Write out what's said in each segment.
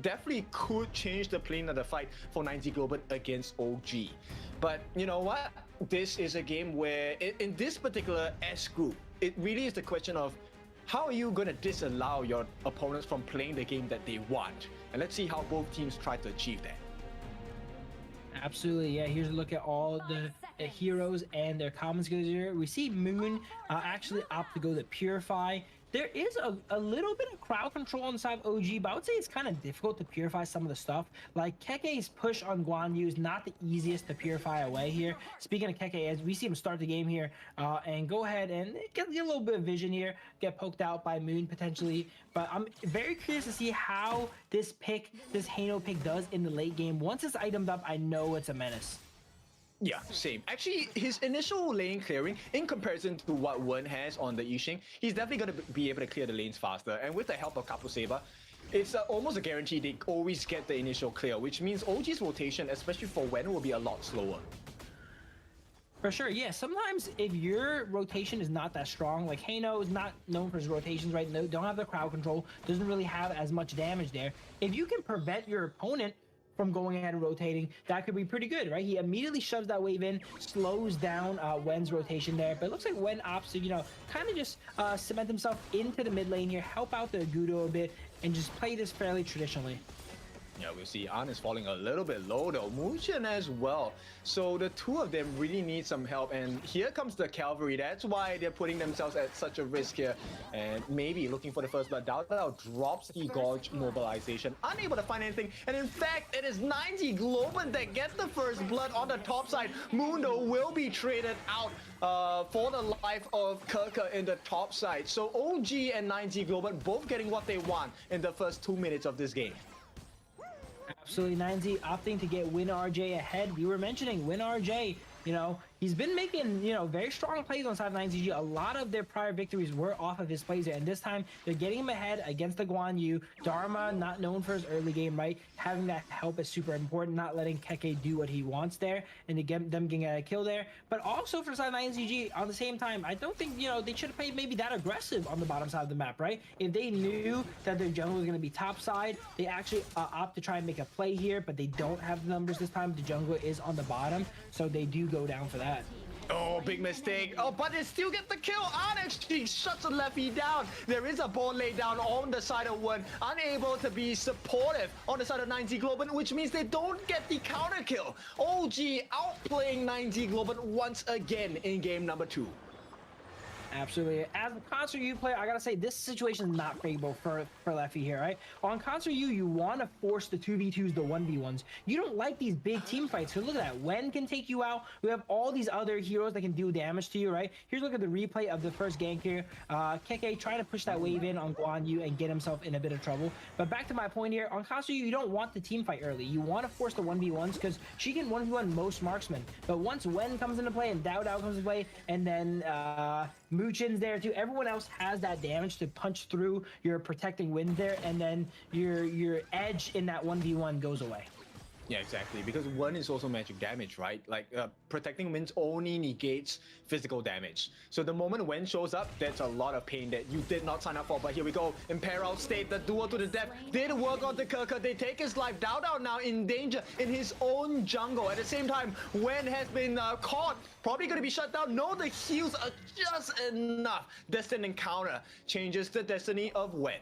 definitely could change the plane of the fight for 9Z Global against OG. But you know what? This is a game where in this particular S group, it really is the question of how are you going to disallow your opponents from playing the game that they want? And let's see how both teams try to achieve that. Absolutely, yeah. Here's a look at all the heroes and their common skills here. We see Moon actually opt to go to Purify. There is a little bit of crowd control on the side of OG, but I would say it's kind of difficult to purify some of the stuff. Like Keke's push on Guan Yu is not the easiest to purify away here. Speaking of Keke, as we see him start the game here and go ahead and get a little bit of vision here, get poked out by Moon potentially. But I'm very curious to see how this Hano pick does in the late game. Once it's itemed up, I know it's a menace. Yeah, same. Actually, his initial lane clearing, in comparison to what Wen has on the Yixing, he's definitely going to be able to clear the lanes faster. And with the help of Kapu Saber, it's almost a guarantee they always get the initial clear, which means OG's rotation, especially for Wen, will be a lot slower. For sure, yeah. Sometimes if your rotation is not that strong, like Hano is not known for his rotations, right? No, don't have the crowd control, doesn't really have as much damage there. If you can prevent your opponent from going ahead and rotating, that could be pretty good, right? He immediately shoves that wave in, slows down Wen's rotation there, but it looks like Wen opts to, you know, kind of just cement himself into the mid lane here, help out the Agudo a bit, and just play this fairly traditionally. Yeah, we see An is falling a little bit low though, Muchen as well. So the two of them really need some help, and here comes the Cavalry. That's why they're putting themselves at such a risk here, and maybe looking for the first blood. Dao drops the Gorge mobilization, unable to find anything, and in fact, it is 9Z Global that gets the first blood on the top side. Mundo will be traded out for the life of Kirka in the top side. So OG and 9Z Global both getting what they want in the first 2 minutes of this game. Absolutely, 9Z opting to get WinRJ ahead. We were mentioning WinRJ, you know, he's been making, you know, very strong plays on side of 9ZG. A lot of their prior victories were off of his plays there, and this time they're getting him ahead against the Guan Yu. Dharma, not known for his early game, right? Having that help is super important, not letting Keke do what he wants there, and to get them getting a kill there. But also for side of 9ZG, on the same time, I don't think, you know, they should have played maybe that aggressive on the bottom side of the map, right? If they knew that their jungle was going to be top side, they actually opt to try and make a play here, but they don't have the numbers this time. The jungle is on the bottom, so they do go down for that. Oh, big mistake. Oh, but they still get the kill. An actually shuts the Leffy down. There is a ball laid down on the side of Wen, unable to be supportive on the side of 9Z Global, which means they don't get the counter kill. OG outplaying 9Z Global once again in game number 2. Absolutely. As a Concert U player, I gotta say this situation is not favorable for Leffy here, right? On Concert U, you want to force the 2v2s, the 1v1s. You don't like these big team fights. So look at that. Wen can take you out. We have all these other heroes that can do damage to you, right? Here's a look at the replay of the first gank here. Keke trying to push that wave in on Guan Yu and get himself in a bit of trouble. But back to my point here, on Concert U, you don't want the team fight early. You want to force the 1v1s because she can 1v1 most marksmen. But once Wen comes into play and Dao comes into play, and then Muchin's there too. Everyone else has that damage to punch through your protecting wind there, and then your edge in that 1v1 goes away. Yeah, exactly. Because one is also magic damage, right? Like protecting winds only negates physical damage. So the moment Wen shows up, that's a lot of pain that you did not sign up for. But here we go. Imperil State, the duel to the death. Did work on the Kirka. They take his life. Dao now in danger in his own jungle. At the same time, Wen has been caught. Probably going to be shut down. No, the heals are just enough. Destined Encounter changes the destiny of Wen.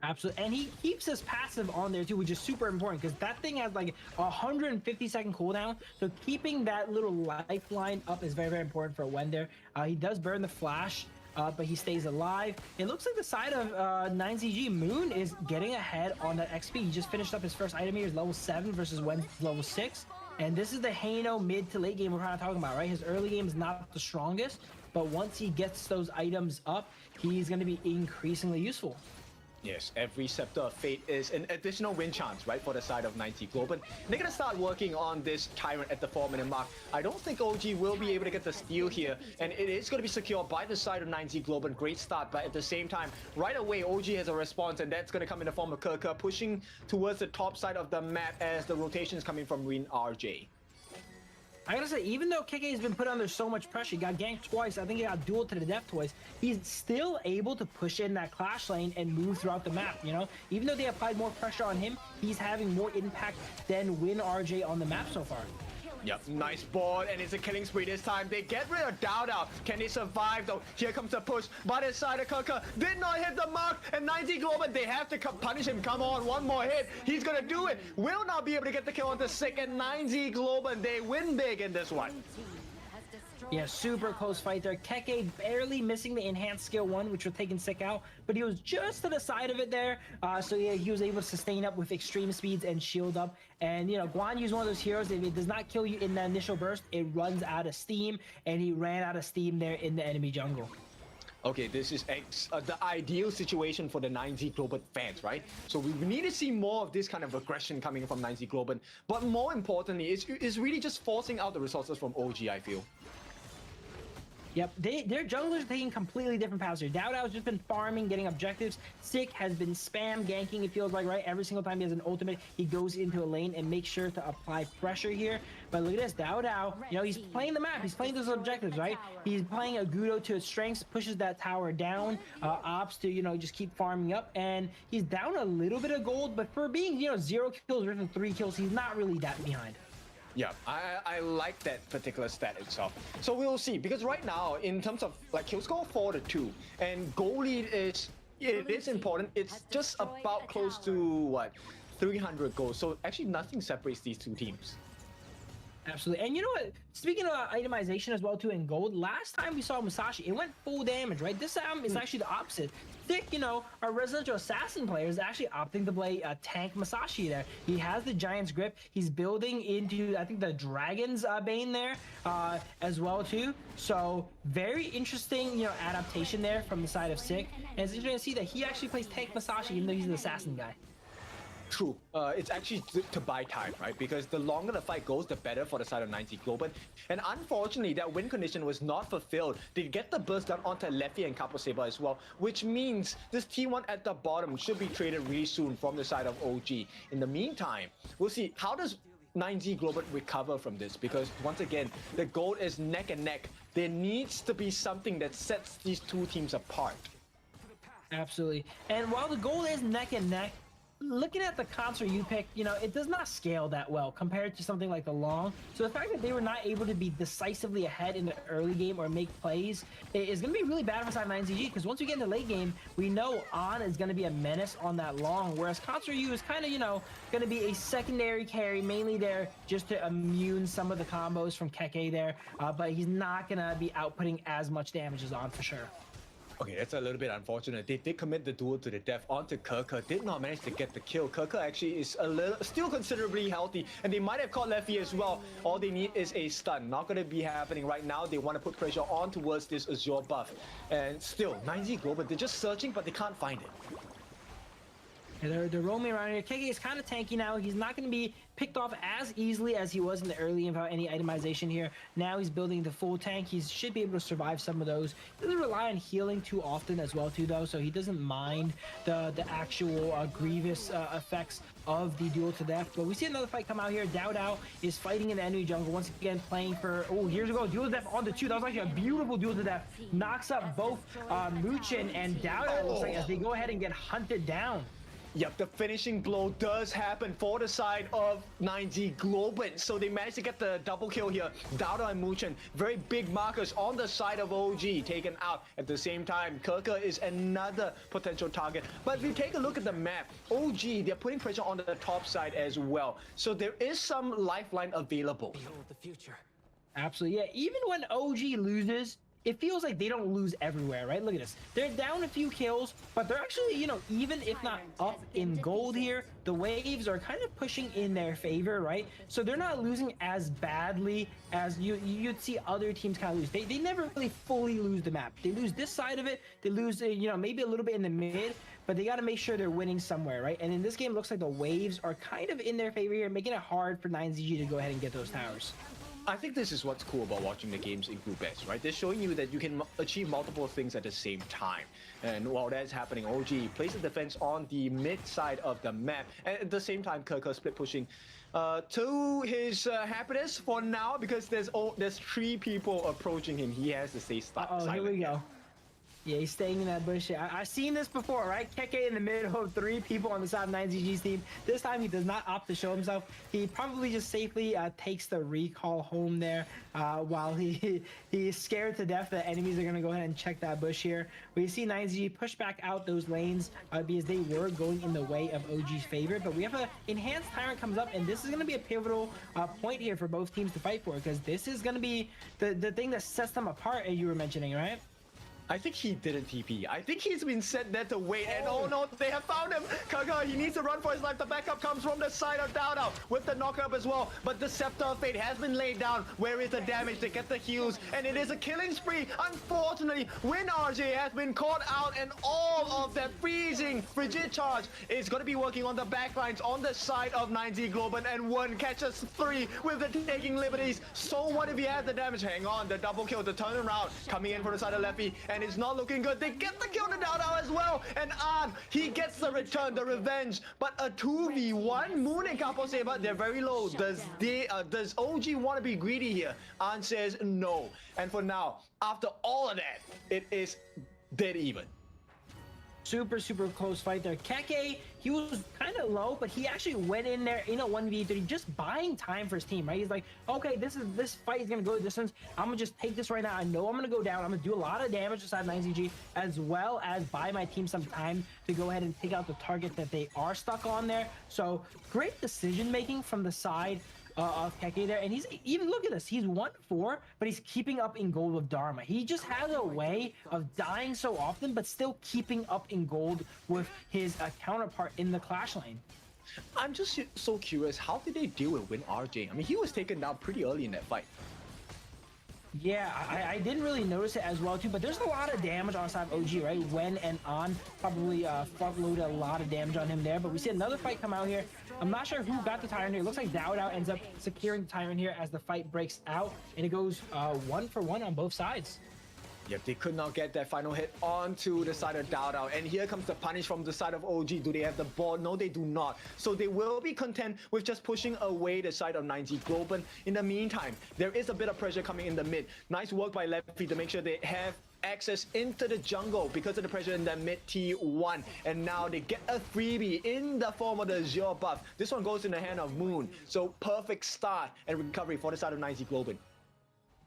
Absolutely, and he keeps his passive on there too, which is super important because that thing has like 150-second cooldown. So keeping that little lifeline up is very, very important for Wen there. He does burn the flash, but he stays alive. It looks like the side of 9ZG Moon is getting ahead on that XP. He just finished up his first item here, is level 7 versus Wen's level 6. And this is the Hano mid to late game we're kind of talking about, right? His early game is not the strongest, but once he gets those items up, he's going to be increasingly useful. Yes, every Scepter of Fate is an additional win chance, right, for the side of 9Z Global. They're going to start working on this Tyrant at the 4-minute mark. I don't think OG will be able to get the steal here, and it is going to be secured by the side of 9Z Global. Great start, but at the same time, right away, OG has a response, and that's going to come in the form of Kirka pushing towards the top side of the map as the rotation is coming from WinRJ. I gotta say, even though KK has been put under so much pressure, he got ganked twice, I think he got dueled to the death twice, he's still able to push in that clash lane and move throughout the map, you know? Even though they applied more pressure on him, he's having more impact than WinRJ on the map so far. Yep, nice board, and it's a killing spree this time. They get rid of Dowdow. Can they survive though? Here comes the push by the side of KeKe. Did not hit the mark, and 90 Global, they have to punish him. Come on, one more hit. He's gonna do it. Will not be able to get the kill on the Sick, and 90 Global, they win big in this one. Yeah, super close fight there. KK barely missing the enhanced skill 1, which was taking Sick out, but he was just to the side of it there. So yeah, he was able to sustain up with extreme speeds and shield up. And you know, Guan Yu's one of those heroes, if it does not kill you in the initial burst, it runs out of steam, and he ran out of steam there in the enemy jungle. Okay, this is the ideal situation for the 9Z Global fans, right? So we need to see more of this kind of aggression coming from 9Z Global. But more importantly, it's really just forcing out the resources from OG, I feel. Yep, their junglers are taking completely different paths here. Dowdow's just been farming, getting objectives. Sick has been spam ganking, it feels like, right? Every single time he has an ultimate, he goes into a lane and makes sure to apply pressure here. But look at this, Dowdow, you know, he's playing the map, he's playing those objectives, right? He's playing Agudo to its strengths, pushes that tower down, opts to, you know, just keep farming up, and he's down a little bit of gold, but for being, you know, 0 kills versus 3 kills, he's not really that behind. Yeah, I like that particular stat itself. So we'll see, because right now, in terms of like kill score 4-2, and goal lead is, it is important. It's just about close to what, 300 goals. So actually nothing separates these two teams. Absolutely. And you know what? Speaking of itemization as well too in gold, last time we saw Musashi, it went full damage, right? This time is actually the opposite. Thick, you know, our residential assassin player is actually opting to play tank Musashi there. He has the Giant's Grip. He's building into, I think, the Dragon's Bane there as well too. So very interesting, you know, adaptation there from the side of Sick. And it's interesting to see that he actually plays tank Musashi even though he's an assassin guy. True. It's actually to buy time, right? Because the longer the fight goes, the better for the side of 9Z Global. And unfortunately, that win condition was not fulfilled. They get the burst down onto Leffy and Capo Saber as well, which means this T1 at the bottom should be traded really soon from the side of OG. In the meantime, we'll see how does 9Z Global recover from this, because once again, the gold is neck and neck. There needs to be something that sets these two teams apart. Absolutely. And while the gold is neck and neck, looking at the Concert you picked, you know, it does not scale that well compared to something like the Long. So the fact that they were not able to be decisively ahead in the early game or make plays is going to be really bad for side 9ZG, because once we get in the late game, we know On is going to be a menace on that Long, whereas Concert U is kind of, you know, going to be a secondary carry, mainly there just to immune some of the combos from KK there, but he's not going to be outputting as much damage as On for sure. Okay, that's a little bit unfortunate. They did commit the duel to the death onto KeKe, did not manage to get the kill. KeKe actually is still considerably healthy, and they might have caught Leffy as well. All they need is a stun. Not going to be happening right now. They want to put pressure on towards this Azure buff. And still, 9Z Global, they're just searching, but they can't find it. Yeah, they're roaming around here. KK is kind of tanky now. He's not going to be picked off as easily as he was in the early without any itemization here. Now he's building the full tank. He should be able to survive some of those. He doesn't rely on healing too often as well too, though, so he doesn't mind the actual grievous effects of the duel to death. But we see another fight come out here. Dowdow is fighting in the enemy jungle once again, playing for, oh, here's a go, duel to death on the 2. That was actually a beautiful duel to death. Knocks up both Muchin and Dowdow, it looks like, as they go ahead and get hunted down. Yep, the finishing blow does happen for the side of 9Z Global. So they managed to get the double kill here. Dowdow and Muchin, very big markers on the side of OG, taken out. At the same time, KeKe is another potential target. But if you take a look at the map, OG, they're putting pressure on the top side as well. So there is some lifeline available. Behold the future. Absolutely, yeah. Even when OG loses, it feels like they don't lose everywhere, right? Look at this. They're down a few kills, but they're actually, you know, even if not up in gold here, the waves are kind of pushing in their favor, right? So they're not losing as badly as you'd see other teams kind of lose. They never really fully lose the map. They lose this side of it. They lose, you know, maybe a little bit in the mid, but they got to make sure they're winning somewhere, right? And in this game, it looks like the waves are kind of in their favor here, making it hard for 9ZG to go ahead and get those towers. I think this is what's cool about watching the games in Group S, right? They're showing you that you can achieve multiple things at the same time. And while that's happening, OG places defense on the mid side of the map. And at the same time, Kirker split pushing to his happiness for now, because there's 3 people approaching him. He has to stay silent. Here we go. Yeah, he's staying in that bush. I've seen this before, right? Keke in the middle of 3 people on the side of 9ZG's team. This time he does not opt to show himself. He probably just safely takes the recall home there while he's scared to death that enemies are going to go ahead and check that bush here. We see 9ZG push back out those lanes because they were going in the way of OG's favor. But we have an enhanced Tyrant comes up, and this is going to be a pivotal point here for both teams to fight for, because this is going to be the thing that sets them apart, as you were mentioning, right? I think he didn't TP. I think he's been set there to wait. And oh no, they have found him. Kaga, he needs to run for his life. The backup comes from the side of Dowdow with the knockup as well. But the Scepter of Fate has been laid down. Where is the damage? They get the heals. And it is a killing spree. Unfortunately, WinRJ has been caught out, and all of that freezing frigid charge is going to be working on the backlines on the side of 9Z Global. And 1 catches 3 with the taking liberties. So what if he has the damage? Hang on, the double kill, the turnaround coming in from the side of Leffy. And it's not looking good. They get the kill to Dowdow as well. And An, he gets the return, the revenge. But a 2v1, Moon and Capo Saber, they're very low. Does OG want to be greedy here? An says no. And for now, after all of that, it is dead even. Super close fight there. Keke, he was kind of low, but he actually went in there in a 1v3, just buying time for his team, right? He's like, okay, this fight is gonna go the distance. I'm gonna just take this right now. I know I'm gonna go down. I'm gonna do a lot of damage inside 9ZG, as well as buy my team some time to go ahead and take out the target that they are stuck on there. So great decision making from the side of Keke there. And he's even, look at this, he's 1-4, but he's keeping up in gold with Dharma. He just has a way of dying so often, but still keeping up in gold with his counterpart in the Clash lane. I'm just so curious, how did they deal with WinRJ? I mean, he was taken down pretty early in that fight. Yeah, I didn't really notice it as well too, but there's a lot of damage on side of OG, right? Wen and An probably front-loaded a lot of damage on him there, but we see another fight come out here. I'm not sure who got the Tyrant here. It looks like Dowdow ends up securing the Tyrant here as the fight breaks out, and it goes 1-for-1 on both sides. Yep, they could not get that final hit onto the side of Dowdow. And here comes the punish from the side of OG. Do they have the ball? No, they do not. So they will be content with just pushing away the side of 9Z Global. In the meantime, there is a bit of pressure coming in the mid. Nice work by Leffy to make sure they have access into the jungle because of the pressure in the mid T1. And now they get a freebie in the form of the Azure buff. This one goes in the hand of Moon. So perfect start and recovery for the side of 9Z Global.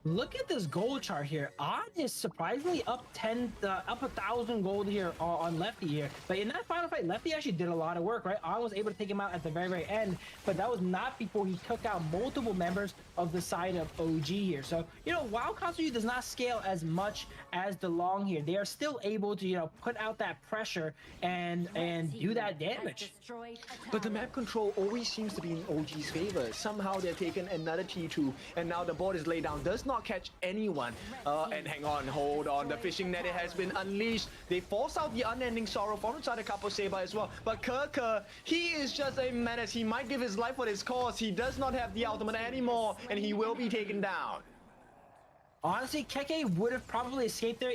Look at this gold chart here. Odd is surprisingly up 1,000 gold here on Lefty here. But in that final fight, Lefty actually did a lot of work, right? Odd was able to take him out at the very end, but that was not before he took out multiple members of the side of OG here. So, you know, while Katsuyu does not scale as much as DeLong here, they are still able to, you know, put out that pressure and do that damage. But the map control always seems to be in OG's favor. Somehow they're taking another T2, and now the board is laid down. Does not catch anyone. And hang on, hold on. The fishing net has been unleashed. They force out the unending sorrow from inside the Capo Saber as well. But Kirker, he is just a menace. He might give his life for this cause. He does not have the ultimate anymore, and he will be taken down. Honestly, Keke would have probably escaped there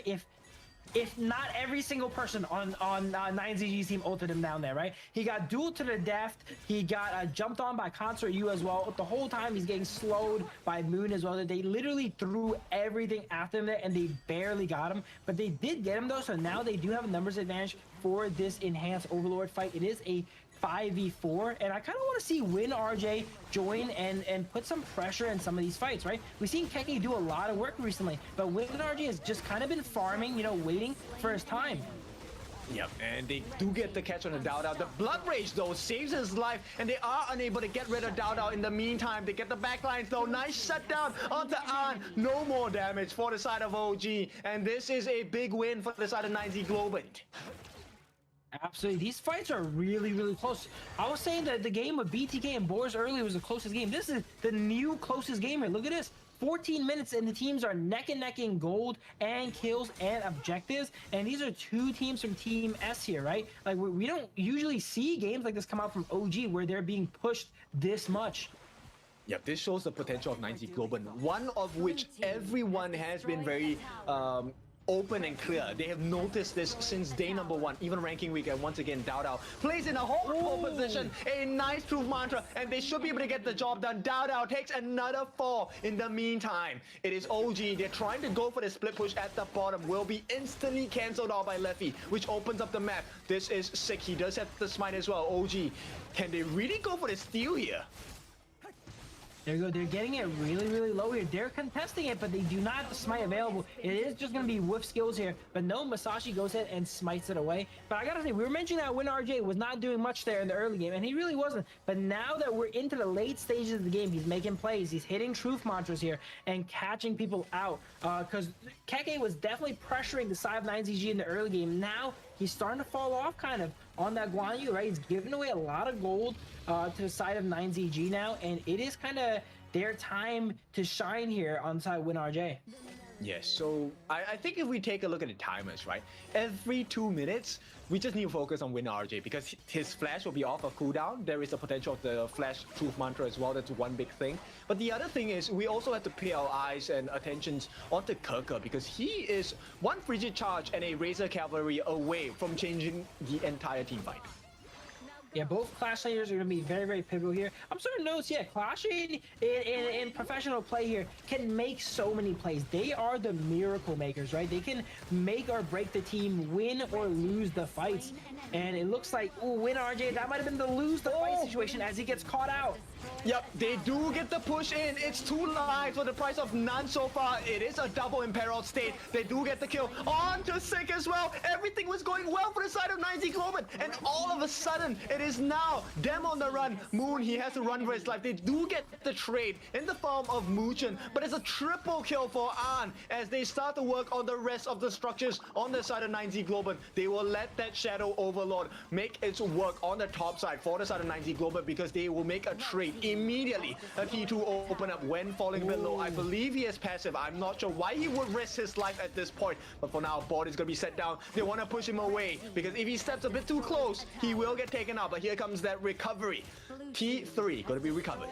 if not every single person on 9ZG's team ulted him down there, right? He got dueled to the death. He got jumped on by Concert U as well. The whole time he's getting slowed by Moon as well. They literally threw everything after him there, and they barely got him. But they did get him though, so now they do have a numbers advantage for this enhanced Overlord fight. It is a 5v4, and I kind of want to see WinRJ join and put some pressure in some of these fights, right? We've seen Keke do a lot of work recently, but WinRJ has just kind of been farming, you know, waiting for his time. Yep, and they do get the catch on the Dowdow. The Blood Rage, though, saves his life, and they are unable to get rid of Dowdow in the meantime. They get the backlines, though. Nice shutdown onto An. No more damage for the side of OG, and this is a big win for the side of 9Z Global. Absolutely. These fights are really close. I was saying that the game with BTK and Boris earlier was the closest game. This is the new closest game here. Look at this. 14 minutes and the teams are neck and neck in gold and kills and objectives. And these are two teams from Team S here, right? Like we don't usually see games like this come out from OG where they're being pushed this much. Yeah, this shows the potential of 90 Global, one of which everyone has been very open and clear. They have noticed this since day number one, even ranking week. And once again, Dao Dao plays in a hold position, a nice Truth Mantra, and they should be able to get the job done. Dao Dao takes another fall. In the meantime, it is OG. They're trying to go for the split push at the bottom. Will be instantly cancelled out by Leffy, which opens up the map. This is sick. He does have the smite as well. OG, can they really go for the steal here? There you go. They're getting it really, really low here. They're contesting it, but they do not have the smite available. It is just going to be whiff skills here. But no, Masashi goes ahead and smites it away. But I got to say, we were mentioning that WinRJ was not doing much there in the early game, and he really wasn't. But now that we're into the late stages of the game, he's making plays. He's hitting truth mantras here and catching people out. Because Keke was definitely pressuring the side of 9ZG in the early game. Now he's starting to fall off kind of on that Guan Yu, right? He's giving away a lot of gold to the side of 9ZG now, and it is kind of their time to shine here on side WinRJ. Yes, so I think if we take a look at the timers, right? Every 2 minutes, we just need to focus on WinRJ because his flash will be off of cooldown. There is the potential of the flash truth mantra as well. That's one big thing. But the other thing is we also have to pay our eyes and attentions onto Kirker because he is one frigid charge and a Razor Cavalry away from changing the entire team fight. Yeah, both Clash players are going to be very, very pivotal here. I'm starting to notice, yeah, Clash in professional play here can make so many plays. They are the miracle makers, right? They can make or break the team, win or lose the fights. And it looks like, ooh, WinRJ, that might have been the lose the fight situation as he gets caught out. Yep, they do get the push in. It's 2 lives for the price of none so far. It is a double imperiled state. They do get the kill. On to Sick as well. Everything was going well for the side of 90 Global. And all of a sudden, it is now them on the run. Moon, he has to run for his life. They do get the trade in the form of Muchen. But it's a triple kill for An as they start to work on the rest of the structures on the side of 90 Global. They will let that Shadow Overlord make its work on the top side for the side of 90 Global because they will make a trade immediately. A T2 open up when falling a bit low. I believe he is passive. I'm not sure why he would risk his life at this point. But for now, board is going to be set down. They want to push him away because if he steps a bit too close, he will get taken out. But here comes that recovery. T3 going to be recovered.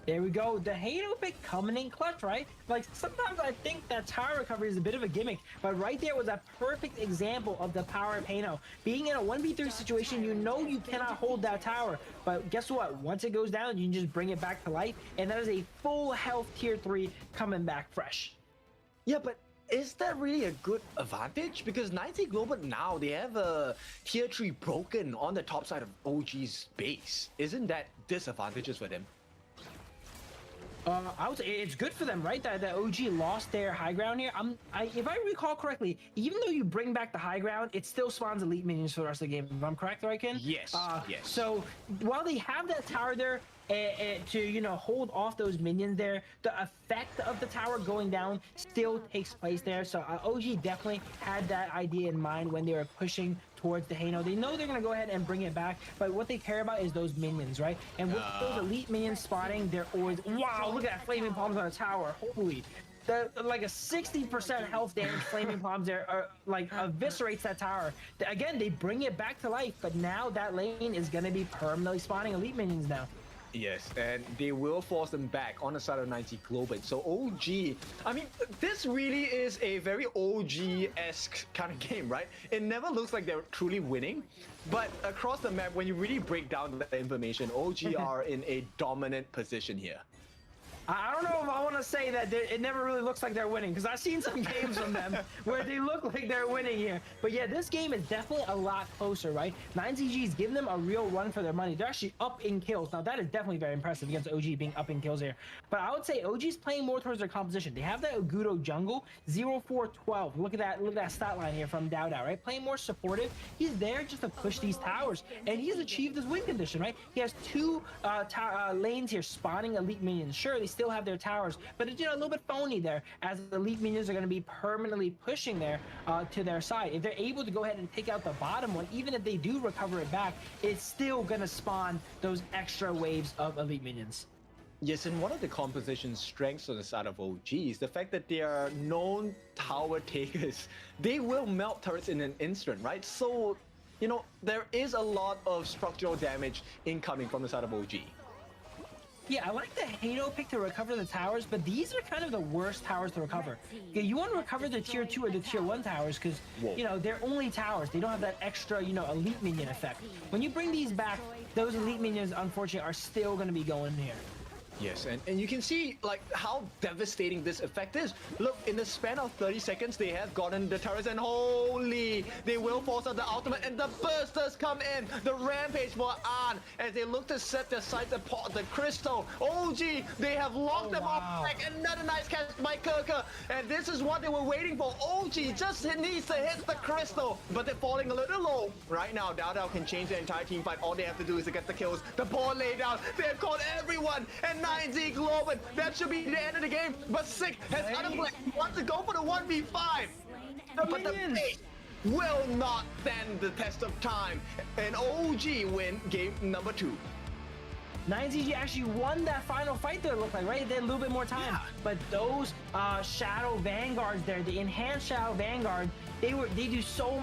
There we go. The Halo pick coming in clutch, right? Like, sometimes I think that tower recovery is a bit of a gimmick, but right there was a perfect example of the power of Halo. Being in a 1v3 situation, you know you cannot hold that tower, but guess what? Once it goes down, you can just bring it back to life, and that is a full health tier 3 coming back fresh. Yeah, but is that really a good advantage? Because 90 Global now, they have a tier 3 broken on the top side of OG's base. Isn't that disadvantageous for them? I would say it's good for them, right? That OG lost their high ground here. If I recall correctly, even though you bring back the high ground, it still spawns elite minions for the rest of the game. If I'm correct, right, Ken? Yes. Yes. So while they have that tower there to hold off those minions there, the effect of the tower going down still takes place there. So OG definitely had that idea in mind when they were pushing towards the Hano. They know they're going to go ahead and bring it back, but what they care about is those minions, right? And with those elite minions spawning, they're always, wow, look at that flaming palms on the tower. Holy. Like a 60% health damage flaming palms there like eviscerates that tower. Again, they bring it back to life, but now that lane is going to be permanently spawning elite minions now. Yes, and they will force them back on the side of 90 Global. So OG, I mean, this really is a very OG-esque kind of game, right? It never looks like they're truly winning, but across the map, when you really break down the information, OG are in a dominant position here. I don't know if I want to say that it never really looks like they're winning, because I've seen some games from them where they look like they're winning here. But yeah, this game is definitely a lot closer, right? 9ZG's giving them a real run for their money. They're actually up in kills. Now, that is definitely very impressive against OG being up in kills here. But I would say OG's playing more towards their composition. They have that Ogudo jungle, 0-4-12. Look at that stat line here from Dao Dao, right? Playing more supportive. He's there just to push these towers, and he's achieved this win condition, right? He has 2 lanes here spawning elite minions. Sure, they still have their towers, but it's a little bit phony there, as the elite minions are going to be permanently pushing there to their side. If they're able to go ahead and take out the bottom one, even if they do recover it back, it's still going to spawn those extra waves of elite minions. Yes, and one of the composition's strengths on the side of OG is the fact that they are known tower takers. They will melt turrets in an instant, right? So, there is a lot of structural damage incoming from the side of OG. Yeah, I like the Hado pick to recover the towers, but these are kind of the worst towers to recover. Yeah, you want to recover the tier 2 or the tier 1 towers because, Whoa. you know, they're only towers. They don't have that extra, you know, elite minion effect. When you bring these back, those elite minions, unfortunately, are still going to be going here. Yes, and you can see like how devastating this effect is. Look, in the span of 30 seconds, they have gotten the turrets, and holy, they will force out the ultimate, and the bursters come in. The rampage for An as they look to set their sights upon the crystal. OG, they have locked them wow. off. Like another nice catch by Kirker, and this is what they were waiting for. OG just needs to hit the crystal, but they're falling a little low right now. Dao can change the entire team fight. All they have to do is to get the kills. The ball laid down. They've caught everyone, and 9Z Globin. That should be the end of the game. But Sick has other play. He wants to go for the 1v5. But the minions. pace will not stand the test of time. And OG win game number 2. 9ZG actually won that final fight there, it looked like, right? They had a little bit more time. Yeah. But those Shadow Vanguards there, the enhanced Shadow Vanguard, they do so much.